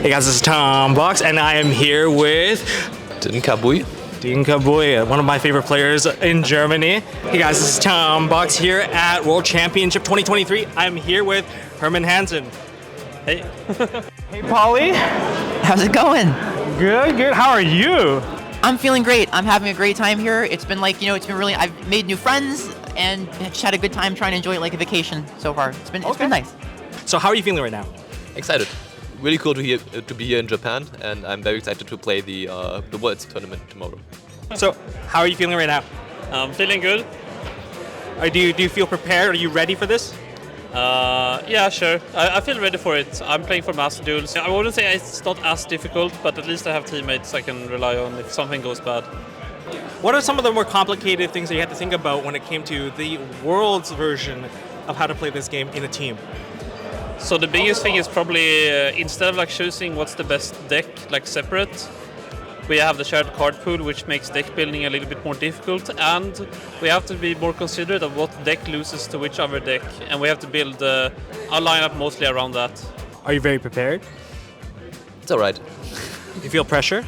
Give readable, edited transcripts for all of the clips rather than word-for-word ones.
Hey guys, this is Tom Box, and I am here with Dinh-Kha, one of my favorite players in Germany. Hey guys, this is Tom Box here at World Championship 2023. I'm here with Herman Hansson. Hey. Hey Paulie. How's it going? Good. How are you? I'm feeling great. I'm having a great time here. It's been like, it's been really, I've made new friends and just had a good time trying to enjoy it like a vacation so far. It's been nice. So how are you feeling right now? Excited. Really cool to be here in Japan, and I'm very excited to play the Worlds tournament tomorrow. So how are you feeling right now? I'm feeling good. Do you feel prepared? Are you ready for this? Yeah, sure. I feel ready for it. I'm playing for Master Duels. I wouldn't say it's not as difficult, but at least I have teammates I can rely on if something goes bad. What are some of the more complicated things that you had to think about when it came to the Worlds version of how to play this game in a team? So the biggest thing is probably instead of choosing what's the best deck separate, we have the shared card pool, which makes deck building a little bit more difficult, and we have to be more considerate of what deck loses to which other deck, and we have to build our lineup mostly around that. Are you very prepared? It's all right. You feel pressure?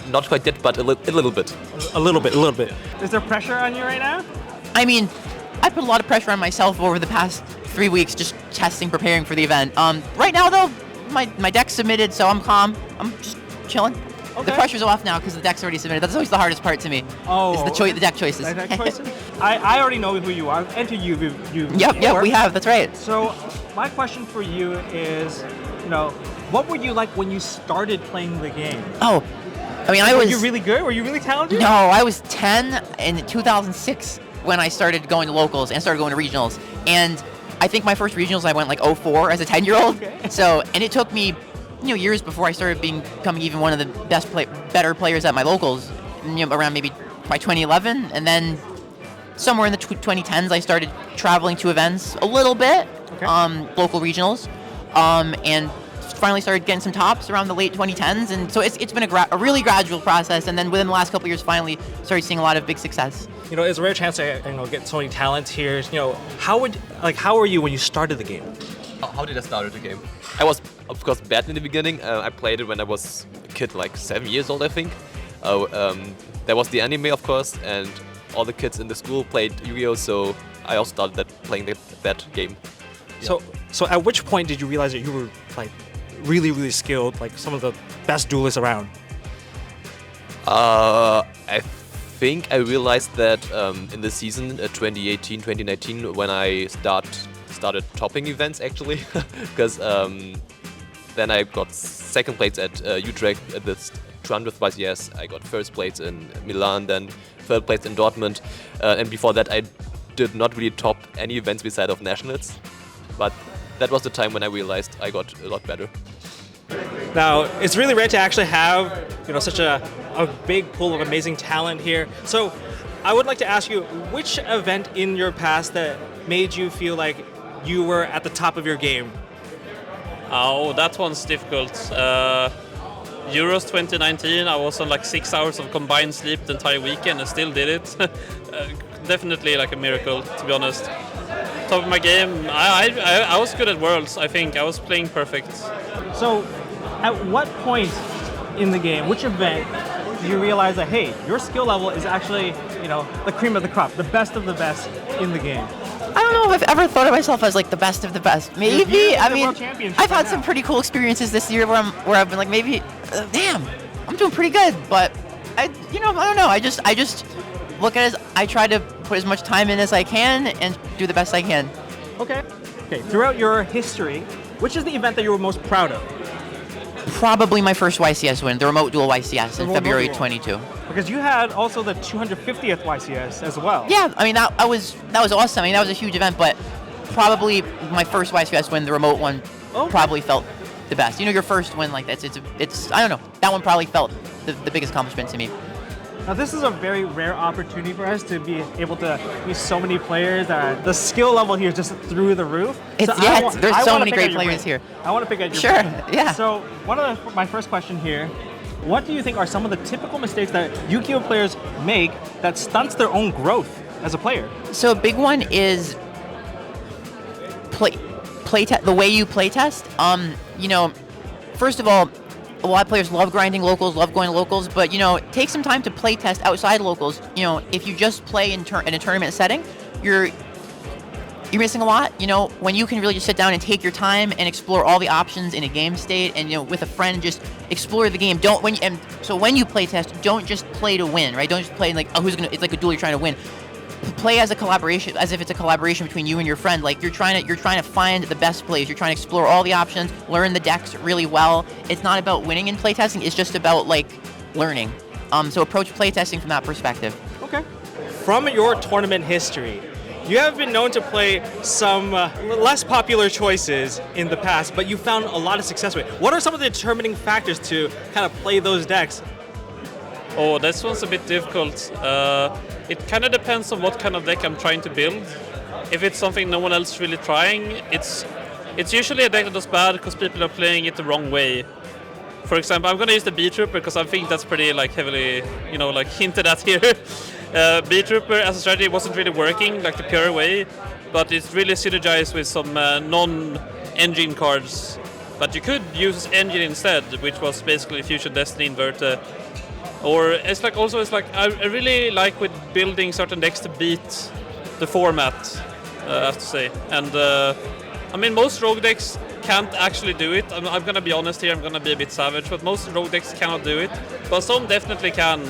Not quite yet, but a little bit. A little bit. Is there pressure on you right now? I mean, I put a lot of pressure on myself over the past 3 weeks just testing, preparing for the event. Right now, though, my deck's submitted, so I'm calm. I'm just chilling. Okay. The pressure's off now because the deck's already submitted. That's always the hardest part to me. Oh, is the deck choices. The deck choices? I already know who you are, and who you. Yep, we have. That's right. So, my question for you is, what were you like when you started playing the game? Oh, I mean, Were you really good? Were you really talented? No, I was 10 in 2006 when I started going to locals and started going to regionals, and I think my first regionals I went 04 as a 10-year-old. Okay. So, and it took me years before I started becoming even one of the better players at my locals, around maybe by 2011, and then somewhere in the 2010s I started traveling to events a little bit, okay. Local regionals, and finally started getting some tops around the late 2010s, and so it's been a really gradual process, and then within the last couple of years finally started seeing a lot of big success. It's a rare chance to get so many talents here. How were you when you started the game? How did I start the game? I was, of course, bad in the beginning. I played it when I was a kid, 7 years old, I think. There was the anime, of course, and all the kids in the school played Yu-Gi-Oh, so I also started playing that game. Yeah. So at which point did you realize that you were really, really skilled, some of the best duelists around? I think I realized that in the season 2018-2019 when I started topping events actually, because then I got second place at Utrecht at this 200th WCS. I got first place in Milan, then third place in Dortmund, and before that I did not really top any events beside of nationals, but that was the time when I realized I got a lot better. Now, it's really rare to actually have, such a big pool of amazing talent here. So, I would like to ask you, which event in your past that made you feel like you were at the top of your game? Oh, that one's difficult. Euros 2019, I was on 6 hours of combined sleep the entire weekend and still did it. Definitely a miracle, to be honest. Top of my game, I was good at Worlds, I think. I was playing perfect. So, at what point in the game, which event, do you realize that, hey, your skill level is actually, the cream of the crop, the best of the best in the game? I don't know if I've ever thought of myself as the best of the best. Maybe. I mean, I've had some pretty cool experiences this year where I've been maybe, damn, I'm doing pretty good. But I don't know. I just look at it as I try to put as much time in as I can and do the best I can. Okay. Throughout your history, which is the event that you were most proud of? Probably my first YCS win, the remote duel YCS in February 22. Because you had also the 250th YCS as well. Yeah, I mean that was awesome. I mean that was a huge event, but probably my first YCS win, the remote one, probably felt the best. Your first win like that, it's I don't know. That one probably felt the biggest accomplishment to me. Now this is a very rare opportunity for us to be able to meet so many players. The skill level here is just through the roof. There's so many great players here. I want to pick at your brain. Sure, yeah. So my first question here, what do you think are some of the typical mistakes that Yu-Gi-Oh players make that stunts their own growth as a player? So a big one is the way you play test. first of all, a lot of players love grinding locals, love going to locals, but take some time to play test outside locals. If you just play in a tournament setting, you're missing a lot. When you can really just sit down and take your time and explore all the options in a game state, and with a friend just explore the game. So when you play test, don't just play to win, right? Don't just play like, oh, it's like a duel, you're trying to win. Play as a collaboration, as if it's a collaboration between you and your friend. Like you're trying to find the best plays. You're trying to explore all the options, learn the decks really well. It's not about winning in playtesting. It's just about like learning. So approach playtesting from that perspective. Okay. From your tournament history, you have been known to play some less popular choices in the past, but you found a lot of success with it. What are some of the determining factors to kind of play those decks? Oh, this one's a bit difficult. It kind of depends on what kind of deck I'm trying to build. If it's something no one else is really trying, it's usually a deck that does bad because people are playing it the wrong way. For example, I'm going to use the B-Trooper because I think that's pretty like heavily, hinted at here. B-Trooper as a strategy wasn't really working like the pure way, but it's really synergized with some non-engine cards. But you could use engine instead, which was basically Fusion Destiny Inverte. Or it's like I really like with building certain decks to beat the format, I have to say. And most rogue decks can't actually do it. I'm gonna be honest here. I'm gonna be a bit savage, but most rogue decks cannot do it. But some definitely can.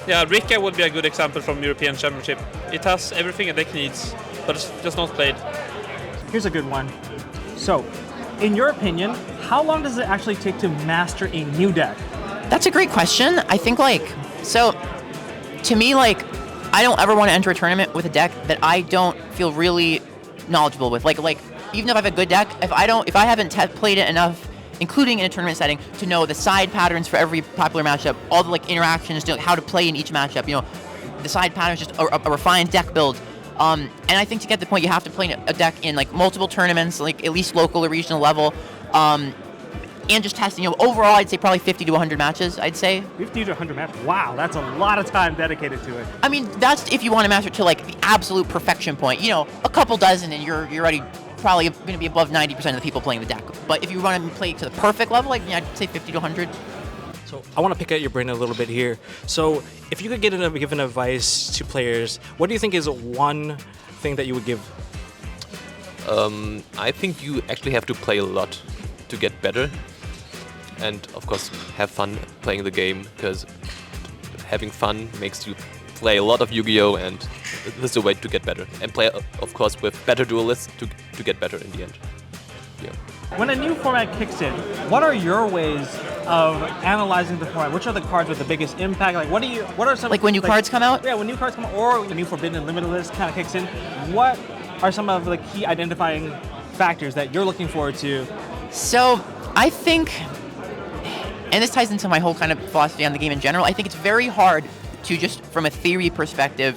And Rika would be a good example from European Championship. It has everything a deck needs, but it's just not played. Here's a good one. So, in your opinion, how long does it actually take to master a new deck? That's a great question. I think to me, I don't ever want to enter a tournament with a deck that I don't feel really knowledgeable with. Like even if I have a good deck, if I haven't played it enough, including in a tournament setting, to know the side patterns for every popular matchup, all the interactions, how to play in each matchup, the side patterns, just a refined deck build. And I think to get the point, you have to play a deck in multiple tournaments, at least local or regional level. And just testing, overall, I'd say probably 50 to 100 matches, I'd say. 50 to 100 matches? Wow, that's a lot of time dedicated to it. I mean, that's if you want to master it to the absolute perfection point. A couple dozen and you're already probably going to be above 90% of the people playing the deck. But if you want to play to the perfect level, I'd say 50 to 100. So I want to pick at your brain a little bit here. So if you could give an advice to players, what do you think is one thing that you would give? I think you actually have to play a lot to get better. And of course have fun playing the game, because having fun makes you play a lot of Yu-Gi-Oh! And this is a way to get better. And play, of course, with better duelists to get better in the end. Yeah. When a new format kicks in, what are your ways of analyzing the format? Which are the cards with the biggest impact? What are some when new cards come out? Yeah, when new cards come out, or the new Forbidden and Limited list kind of kicks in. What are some of the key identifying factors that you're looking forward to? So I think, and this ties into my whole kind of philosophy on the game in general, I think it's very hard to just, from a theory perspective,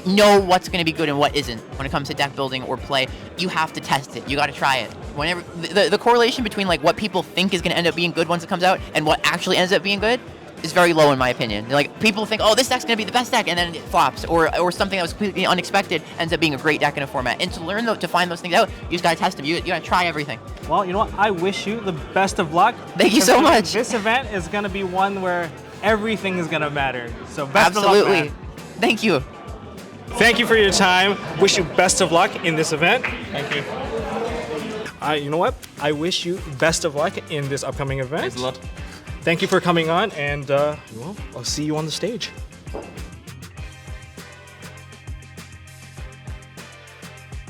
know what's going to be good and what isn't when it comes to deck building or play. You have to test it. You got to try it. Whenever the correlation between what people think is going to end up being good once it comes out and what actually ends up being good is very low in my opinion. People think, oh, this deck's going to be the best deck, and then it flops, or something that was completely unexpected ends up being a great deck in a format. And to learn to find those things out, you just got to test them. You got to try everything. Well, you know what? I wish you the best of luck. Thank you so much. This event is going to be one where everything is going to matter. So best Absolutely. of luck, man. Thank you. Thank you for your time. Wish you best of luck in this event. Thank you. You know what? I wish you best of luck in this upcoming event. Thanks a lot. Thank you for coming on, and I'll see you on the stage.